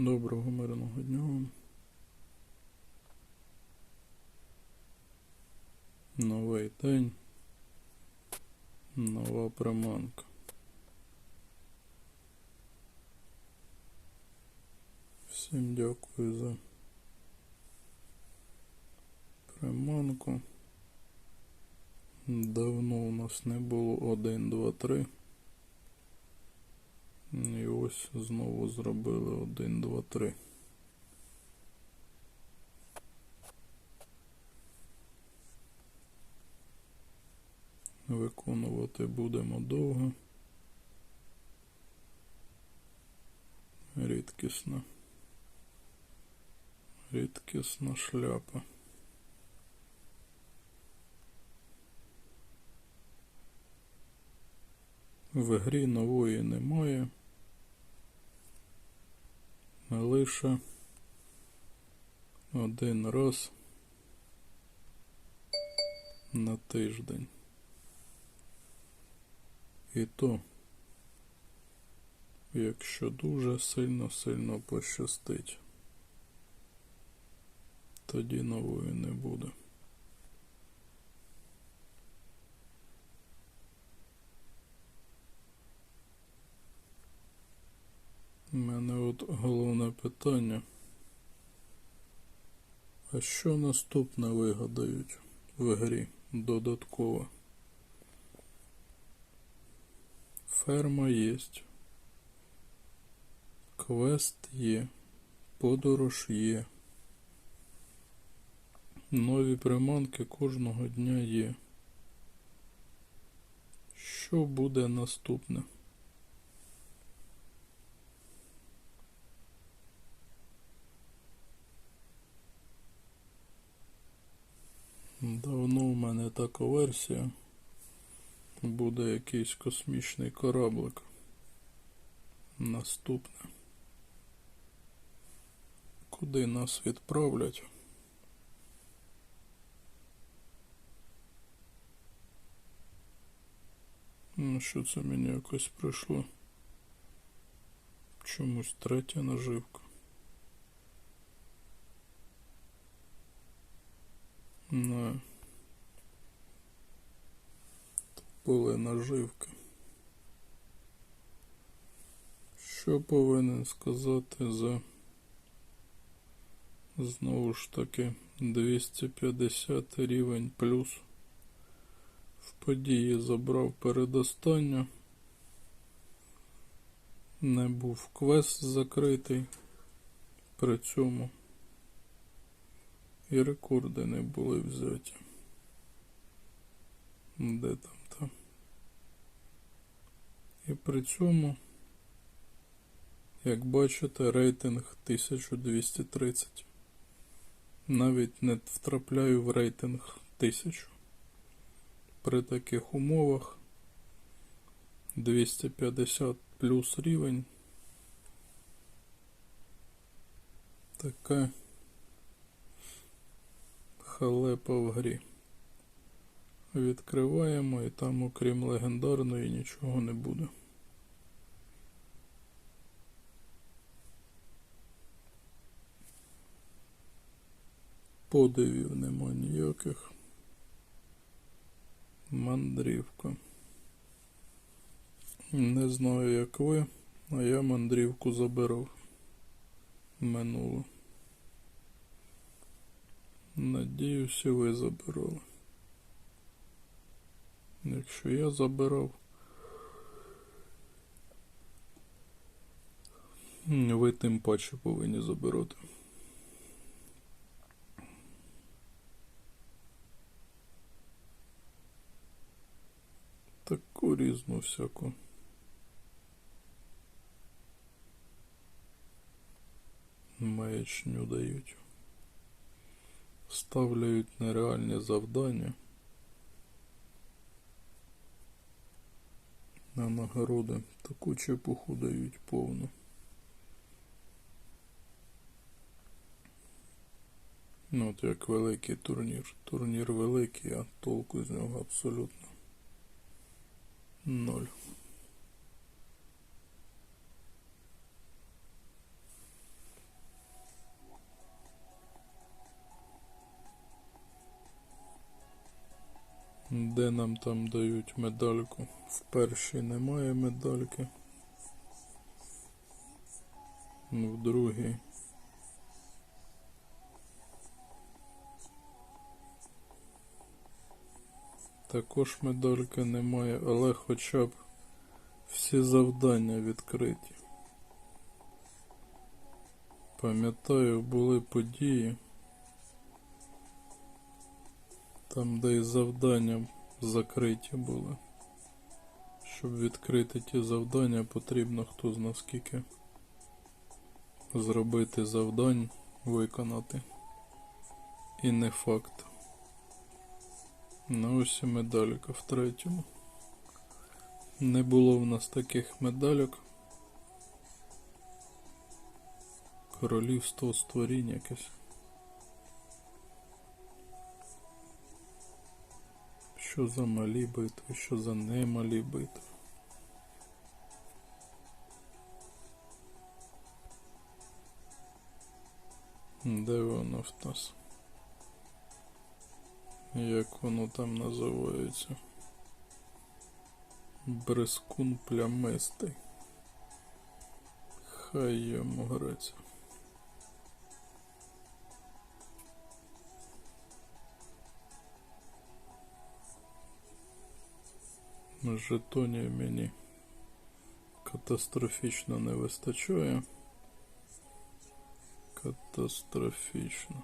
Доброго мирного дня вам. Новий день, нова приманка. Всім дякую за приманку. Давно у нас не було 1, 2, 3. І ось знову зробили 1, 2, 3. Виконувати будемо довго. Рідкісна шляпа. В грі нової немає. Лише один раз на тиждень. І то, якщо дуже сильно пощастить, тоді нової не буде. У мене от головне питання. А що наступне вигадають в грі додатково? Ферма єсть. Квест є. Подорож є. Нові приманки кожного дня є. Що буде наступне? Давно у мене така версія. Буде якийсь космічний кораблик. Наступне. Куди нас відправлять? Ну, що це мені якось прийшло? Чомусь третя наживка. Не. Були наживки. Що повинен сказати за, знову ж таки, 250 рівень плюс? В події забрав передостанню. Не був квест закритий при цьому. І рекорди не були взяті. Де там та? І при цьому, як бачите, рейтинг 1230. Навіть не втрапляю в рейтинг 1000. При таких умовах 250 плюс рівень. Така халепа в грі. Відкриваємо, і там окрім легендарної нічого не буде. Подивів нема ніяких. Мандрівка. Не знаю, як ви, а я мандрівку забирав. Минуло. Надіюся, ви забирали. Якщо я забирав, ви тим паче повинні забирати. Таку різну всяку. Маячню дають. Ставляють нереальні завдання. На нагороди таку чепуху дають повну. Ну от як великий турнір. Турнір великий, а толку з нього абсолютно 0. Де нам там дають медальку? В першій немає медальки. В другій. Також медальки немає, але хоча б всі завдання відкриті. Пам'ятаю, були події, там де і завдання закриті були. Щоб відкрити ті завдання, потрібно хто зна скільки зробити завдань, виконати. І не факт. Ну ось і медалька в третьому. Не було в нас таких медальок. Королівство створінь якесь. Що за малі битви, що за немалі битви. Де воно в нас? Як воно там називається? Бризкун плямистий. Хай йому греться. Жетонів мені катастрофічно не вистачає. Катастрофічно.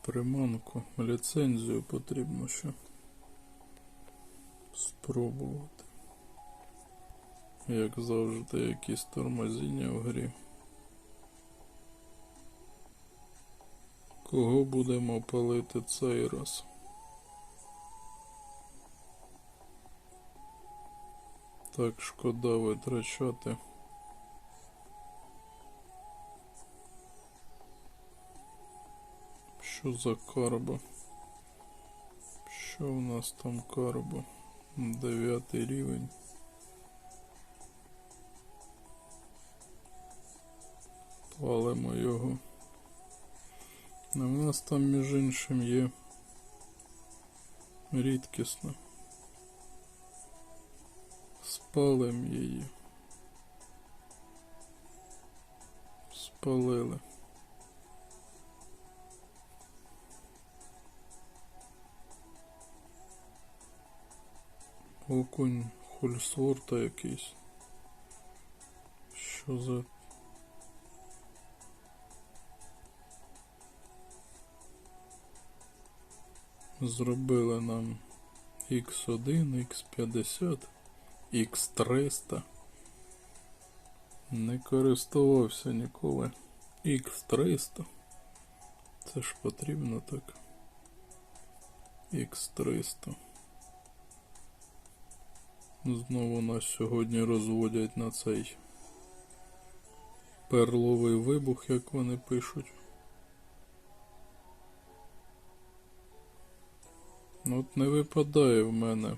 Приманку, ліцензію потрібно ще спробувати. Як завжди, якісь тормозіння в грі. Кого будемо палити цей раз? Так шкода витрачати. Що за карбо? Що в нас там карбо? 9 рівень. Палимо його. А в нас там між іншим є рідкісна. Спалим її. Спалили. Окунь Хульсворта якийсь. Що за... Зробили нам Х1, Х50, Х300. Не користувався ніколи. Х300. Це ж потрібно так. Х300. Знову нас сьогодні розводять на цей перловий вибух, як вони пишуть. От не випадає в мене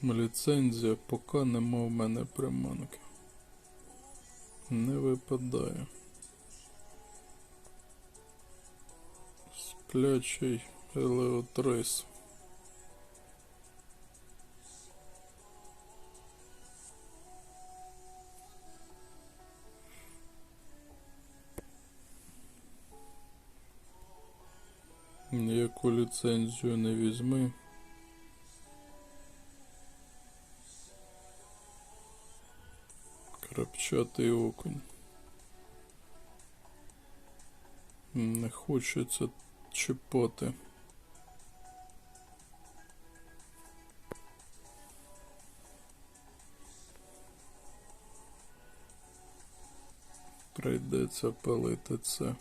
ліцензія, поки нема в мене приманки. Не випадає. Сплячий елеотрис. Ніяку ліцензію не візьми. Крапчатий окунь. Не хочеться чіпати. Прийдеться палити це.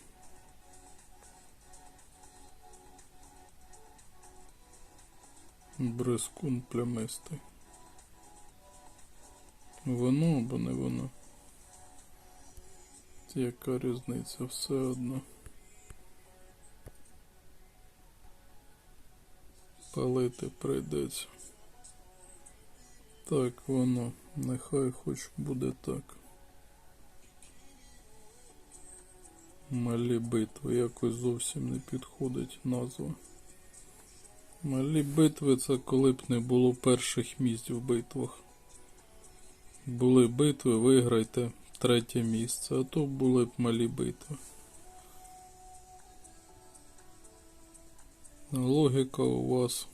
Бризкун плямистий. Воно або не воно. Яка різниця, все одно. Палити прийдеться. Так, воно. Нехай хоч буде так. Малі битви, якось зовсім не підходить назва. Малі битви — це коли б не було перших місць в битвах. Були битви, виграйте 3 місце, а то були б малі битви. Логіка у вас,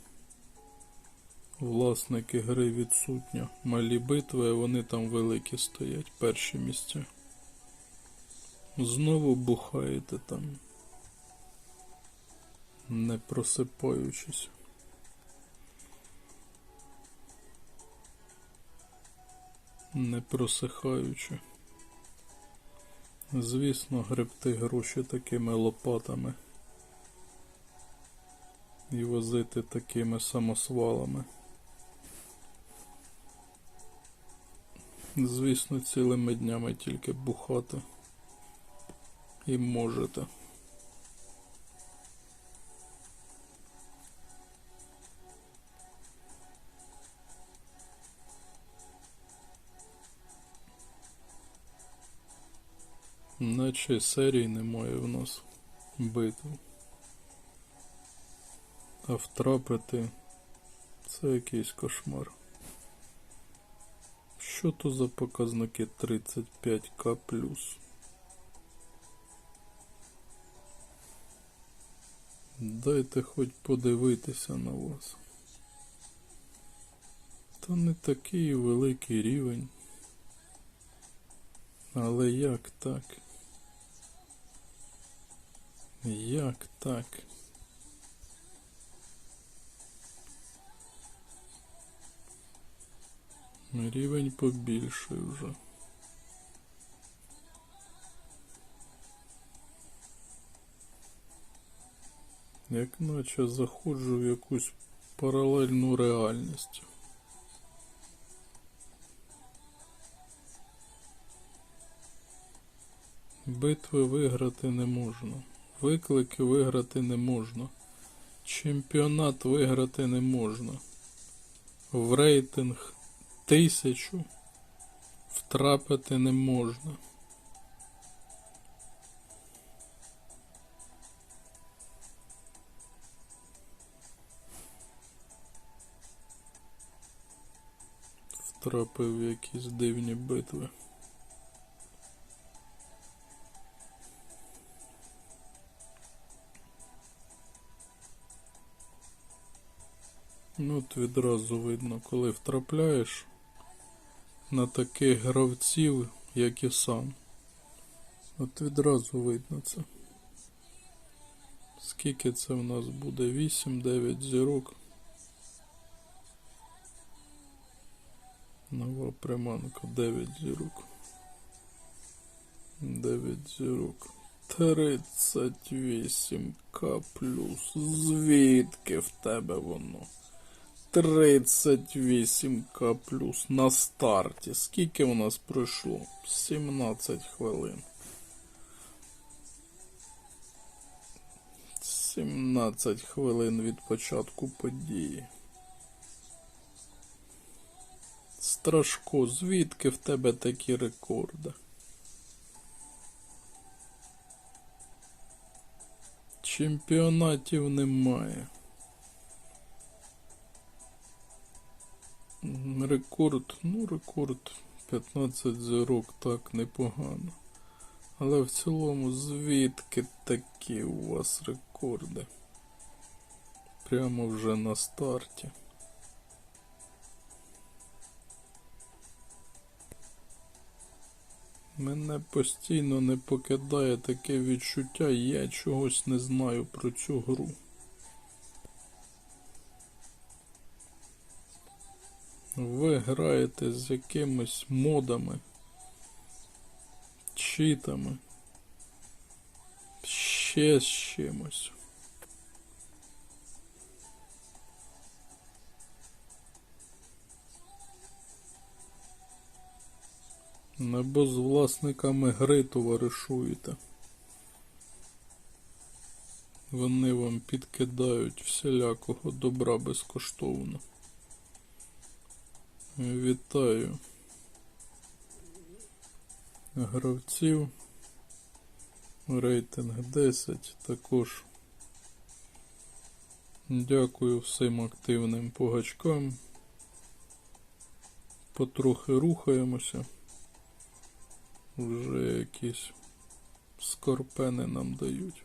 власники гри, відсутня. Малі битви, а вони там великі стоять, перші місця. Знову бухаєте там, не просипаючись. Не просихаючи. Звісно, гребти гроші такими лопатами і возити такими самосвалами. Звісно, цілими днями тільки бухати і можете. Наче серій немає в нас битв. А втрапити — це якийсь кошмар. Що то за показники 35к плюс? Дайте хоч подивитися на вас. Та не такий великий рівень. Але як так? Як так? Рівень побільший вже. Як наче заходжу в якусь паралельну реальність. Битви виграти не можна. Виклики виграти не можна. Чемпіонат виграти не можна. В рейтинг 1000 втрапити не можна. Втрапив в якісь дивні битви. Ну, от відразу видно, коли втрапляєш на таких гравців, як і сам. От відразу видно це. Скільки це в нас буде? 8-9 зірок. Нова приманка 9 зірок. 9 зірок. 38к плюс. Звідки в тебе воно? 38к плюс на старті. Скільки у нас пройшло? 17 хвилин. 17 хвилин від початку події. Страшко, звідки в тебе такі рекорди? Чемпіонатів немає. Рекорд, рекорд 15 зірок, так, непогано. Але в цілому, звідки такі у вас рекорди? Прямо вже на старті. Мене постійно не покидає таке відчуття, я чогось не знаю про цю гру. Ви граєте з якимись модами, читами, ще з чимось. Або з власниками гри товаришуєте. Вони вам підкидають всілякого добра безкоштовно. Вітаю гравців, Рейтинг 10 також. Дякую всім активним погачкам. Потрохи рухаємося. Вже якісь скорпени нам дають.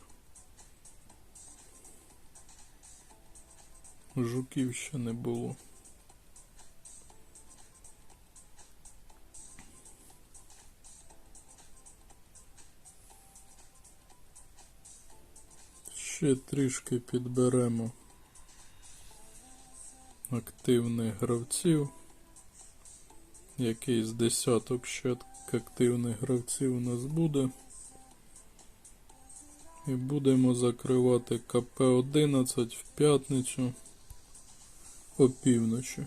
Жуків ще не було. Ще трішки підберемо активних гравців. Якийсь десяток ще активних гравців у нас буде. І будемо закривати КП-11 в п'ятницю опівночі.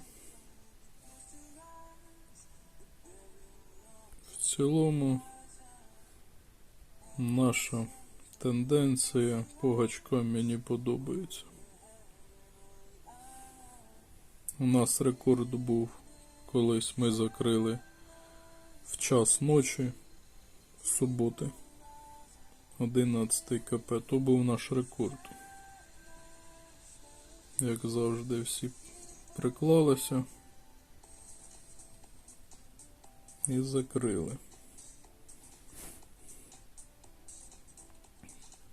В цілому наша тенденція по гачкам мені подобається. У нас рекорд був, колись ми закрили в час ночі суботи 11 КП. То був наш рекорд. Як завжди, всі приклалися і закрили.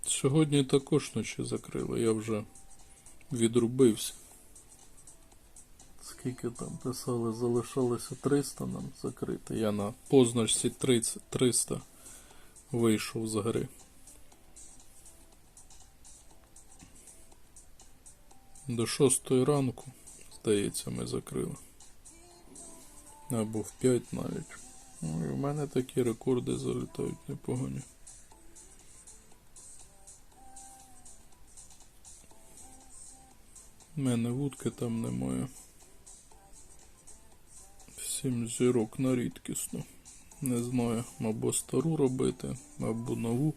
Сьогодні також ночі закрили, я вже відрубився. Скільки там писали, залишалося 300 нам закрити. Я на позначці 300 вийшов з гри. До 6 ранку, здається, ми закрили. Або в 5 навіть. Ну, і в мене такі рекорди залітають непогані. У мене вудки там немає. 7 зірок на рідкісну. Не знаю, або стару робити, або нову.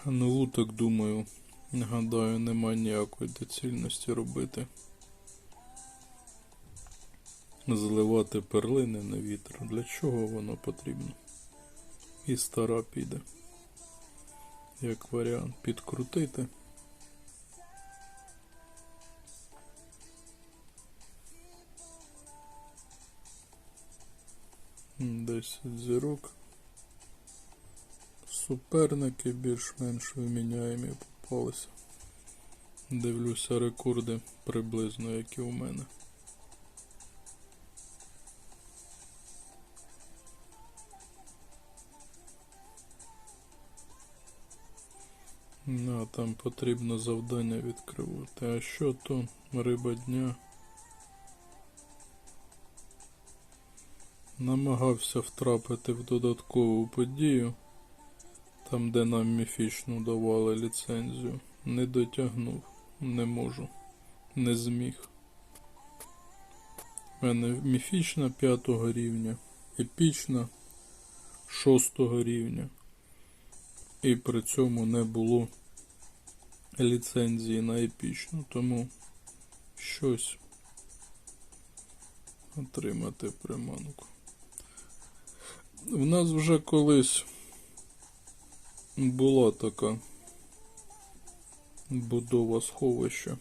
Нову, так думаю, гадаю, немає ніякої доцільності робити. Зливати перлини на вітер. Для чого воно потрібно? І стара піде. Як варіант, підкрутити. Десять зірок. Суперники більш-менш виміняємі попалися. Дивлюся рекорди приблизно, як і у мене. А там потрібно завдання відкривати. А що то риба дня? Намагався втрапити в додаткову подію, там де нам міфічну давали ліцензію. Не дотягнув, не можу, не зміг. У мене міфічна 5 рівня, епічна 6 рівня. І при цьому не було ліцензії на епічну, тому щось отримати приманку. В нас вже колись була така будова сховища.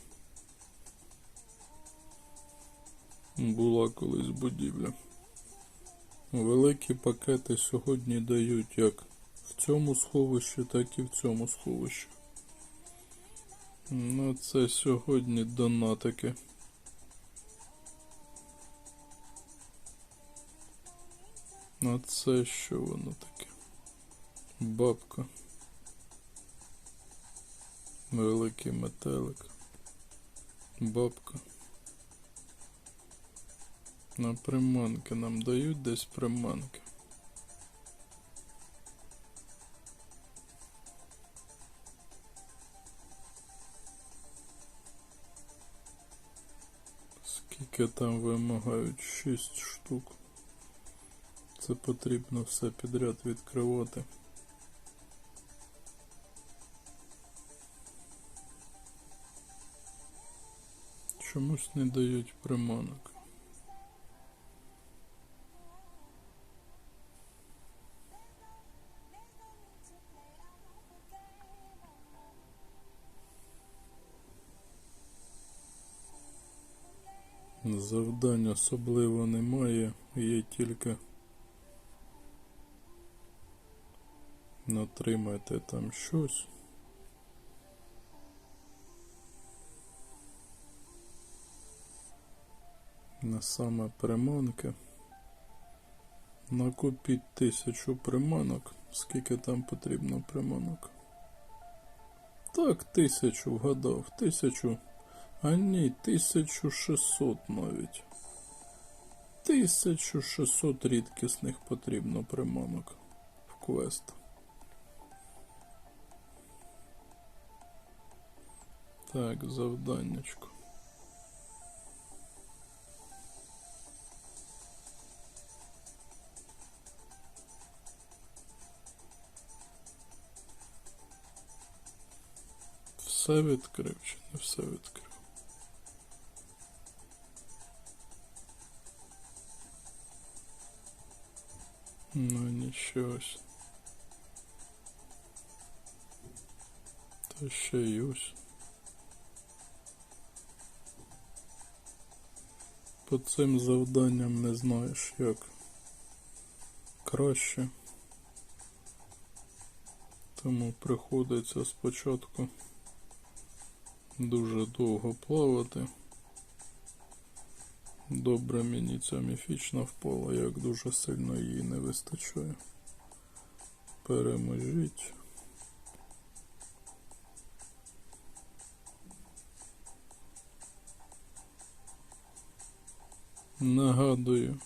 Була колись будівля. Великі пакети сьогодні дають як в цьому сховищі, так і в цьому сховищі. Ну це сьогодні донатики. А це що воно таке? Бабка. Великий метелик. Бабка. На приманки нам дають десь приманки. Скільки там вимагають? 6 штук. Це потрібно все підряд відкривати. Чомусь не дають приманок. Завдань особливо немає, є тільки натримайте там щось. На саме приманки. Накупіть 1000 приманок. Скільки там потрібно приманок? Так, 1000 вгадав. 1000. А ні, 1600 навіть. 1600 рідкісних потрібно приманок в квест. Так, завданнячко. Все відкрив чи не все відкрив? Ну нічого. Та ще й ось. По цим завданням не знаєш як краще. Тому приходиться спочатку дуже довго плавати. Добре мені ця міфічна впала, як дуже сильно її не вистачає. Переможіть. Нагадую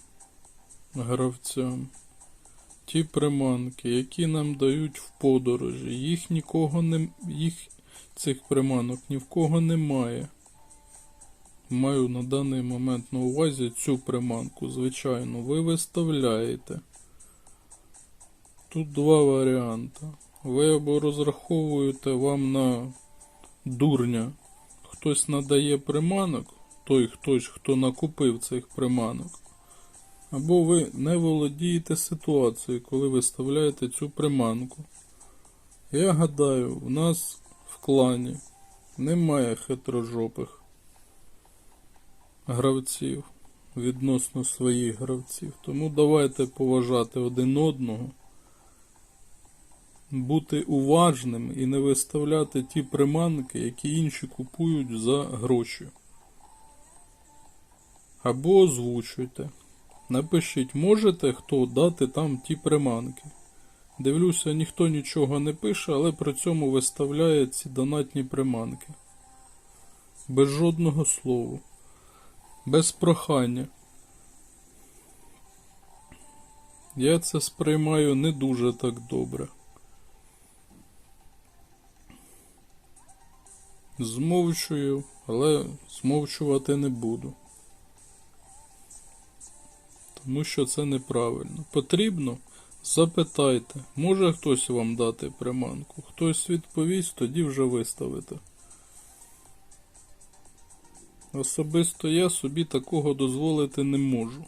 гравцям, ті приманки, які нам дають в подорожі, цих приманок ні в кого немає. Маю на даний момент на увазі цю приманку, звичайно, ви виставляєте. Тут два варіанти. Ви або розраховуєте вам на дурня, хтось надає приманок, той хтось, хто накупив цих приманок, або ви не володієте ситуацією, коли виставляєте цю приманку. Я гадаю, в нас в клані немає хитрожопих гравців відносно своїх гравців. Тому давайте поважати один одного, бути уважним і не виставляти ті приманки, які інші купують за гроші. Або озвучуйте. Напишіть, можете хто дати там ті приманки. Дивлюся, ніхто нічого не пише, але при цьому виставляє ці донатні приманки. Без жодного слова. Без прохання. Я це сприймаю не дуже так добре. Змовчую, але змовчувати не буду. Тому що це неправильно. Потрібно? Запитайте. Може хтось вам дати приманку? Хтось відповість, тоді вже виставите. Особисто я собі такого дозволити не можу.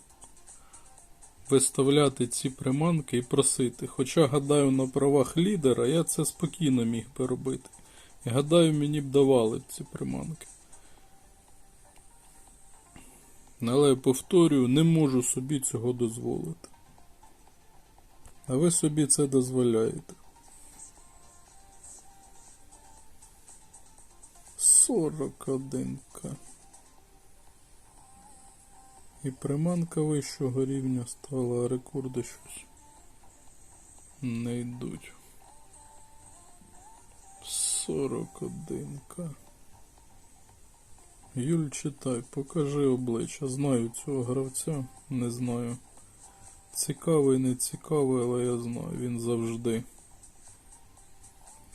Виставляти ці приманки і просити. Хоча, гадаю, на правах лідера я це спокійно міг би робити. І гадаю, мені б давали ці приманки. Але, повторюю, не можу собі цього дозволити. А ви собі це дозволяєте. 41к. І приманка вищого рівня стала, а рекорди щось не йдуть. 41к. Юль, читай, покажи обличчя. Знаю цього гравця, не знаю. Цікавий, не цікавий, але я знаю, він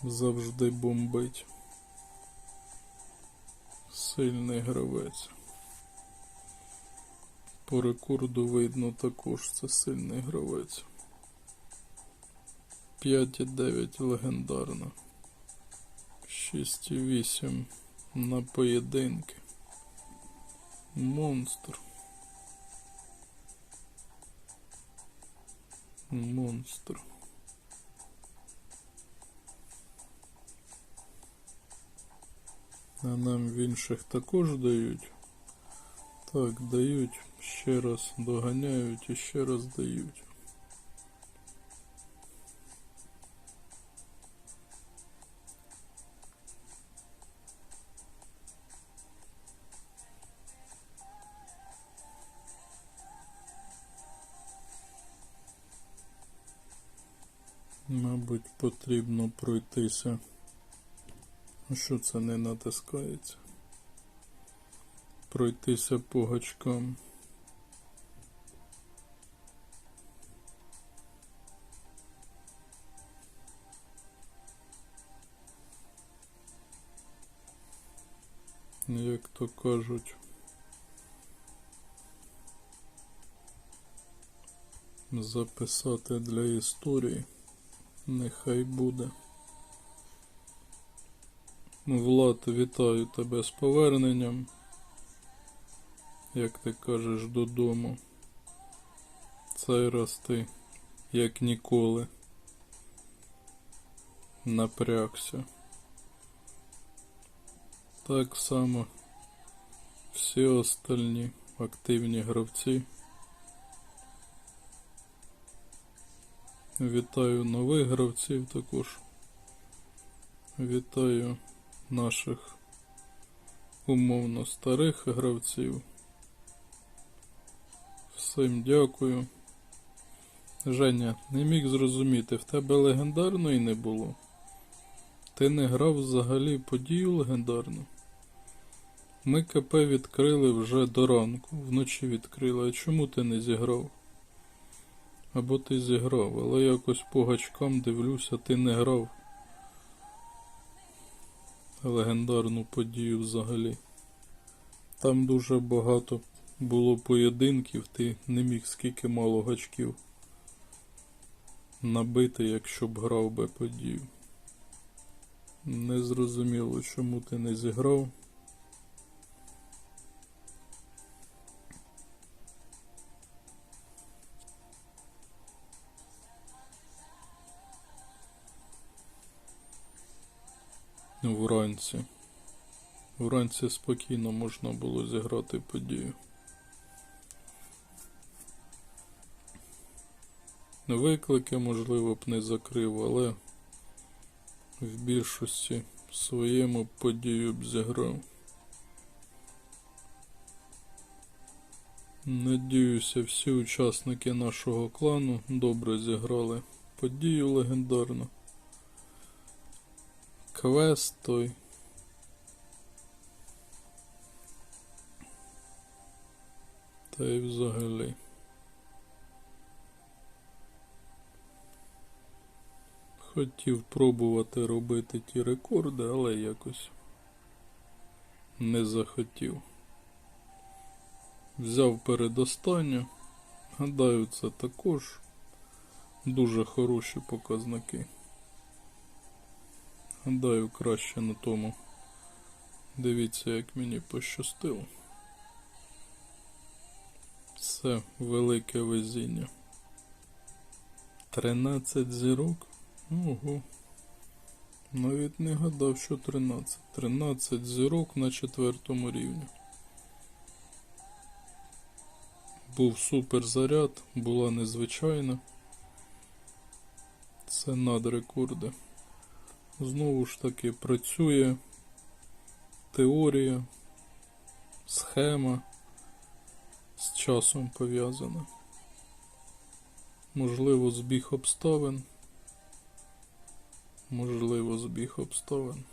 завжди бомбить. Сильний гравець. По рекорду видно також, це сильний гравець. 5,9 легендарна. 6,8 на поєдинки. Монстр. Монстр. А нам в інших також дають Так, дають, ще раз доганяють і ще раз дають. Мабуть, потрібно пройтися. А що це не натискається? Пройтися по гачкам. Як то кажуть, записати для історії. Нехай буде. Влад, вітаю тебе з поверненням. Як ти кажеш, додому. Цей раз ти, як ніколи, напрягся. Так само всі остальні активні гравці. Вітаю нових гравців також. Вітаю наших умовно старих гравців. Всім дякую. Женя, не міг зрозуміти, в тебе легендарної не було? Ти не грав взагалі подію легендарну? Ми КП відкрили вже до ранку, вночі відкрили, а чому ти не зіграв? Або ти зіграв, але якось по гачкам дивлюся, ти не грав легендарну подію взагалі. Там дуже багато було поєдинків, ти не міг скільки мало гачків набити, якщо б грав би подію. Незрозуміло, чому ти не зіграв. Вранці. Вранці спокійно можна було зіграти подію. Виклики, можливо, б не закрив, але в більшості своєму подію б зіграв. Надіюся, всі учасники нашого клану добре зіграли подію легендарну. Квест той. Та й взагалі. Хотів пробувати робити ті рекорди, але якось не захотів. Взяв передостанню. Гадаю, це також дуже хороші показники. Гадаю, краще на тому. Дивіться, як мені пощастило. Це велике везіння. 13 зірок? Ого. Навіть не гадав, що 13. 13 зірок на 4-му рівні. Був супер заряд, була незвичайна. Це надрекорди. Знову ж таки працює теорія, схема з часом пов'язана. Можливо, збіг обставин. Можливо, збіг обставин.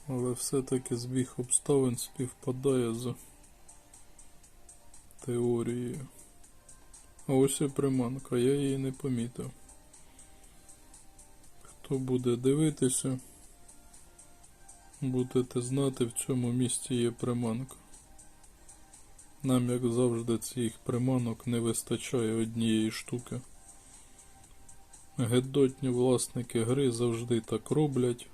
Але все-таки збіг обставин співпадає з теорією. А ось і приманка, я її не помітив. Хто буде дивитися, будете знати, в цьому місці є приманка. Нам, як завжди, цих приманок не вистачає однієї штуки. Гидотні власники гри завжди так роблять.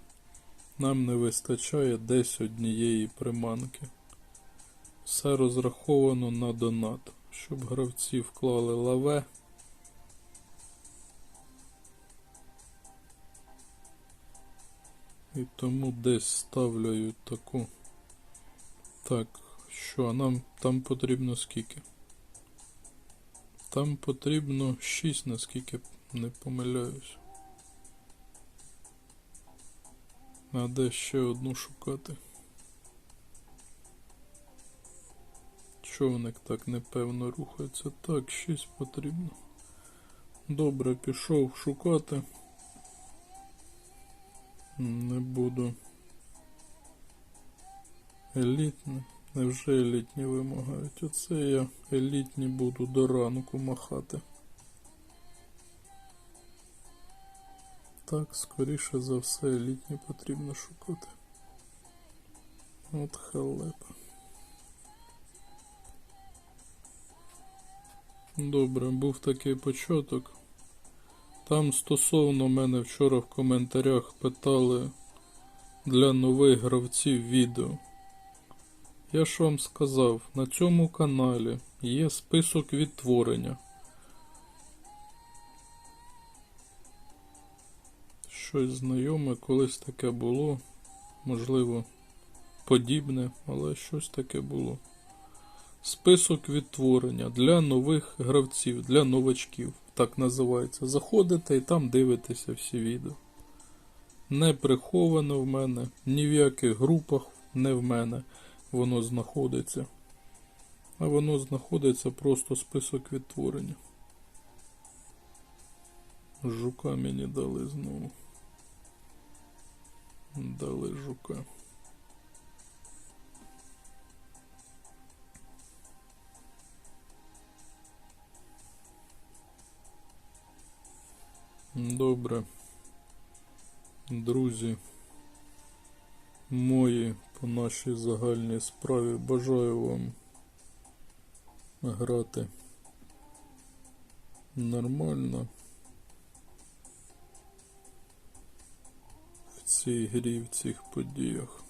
Нам не вистачає десь однієї приманки. Все розраховано на донат, щоб гравці вклали лаве. І тому десь ставляють таку. Так, Що, а нам там потрібно скільки? Там потрібно 6, наскільки не помиляюсь. А де ще одну шукати? Човник так непевно рухається. Так, 6 потрібно. Добре, пішов шукати. Не буду. Елітне. Невже елітні вимагають? Оце я елітні буду до ранку махати. Так, скоріше за все, елітні потрібно шукати. От халепа. Добре, був такий початок. Там стосовно мене вчора в коментарях питали для нових гравців відео. Я ж вам сказав, на цьому каналі є список відтворення. Щось знайоме, колись таке було, можливо, подібне, але щось таке було. Список відтворення для нових гравців, для новачків, так називається. Заходите і там дивитеся всі відео. Не приховано в мене, ні в яких групах не в мене воно знаходиться. А воно знаходиться просто список відтворення. Жука мені дали знову. Дали жука. Добре. Друзі мої по нашій загальній справі, бажаю вам грати нормально в цій грі, в цих подіях.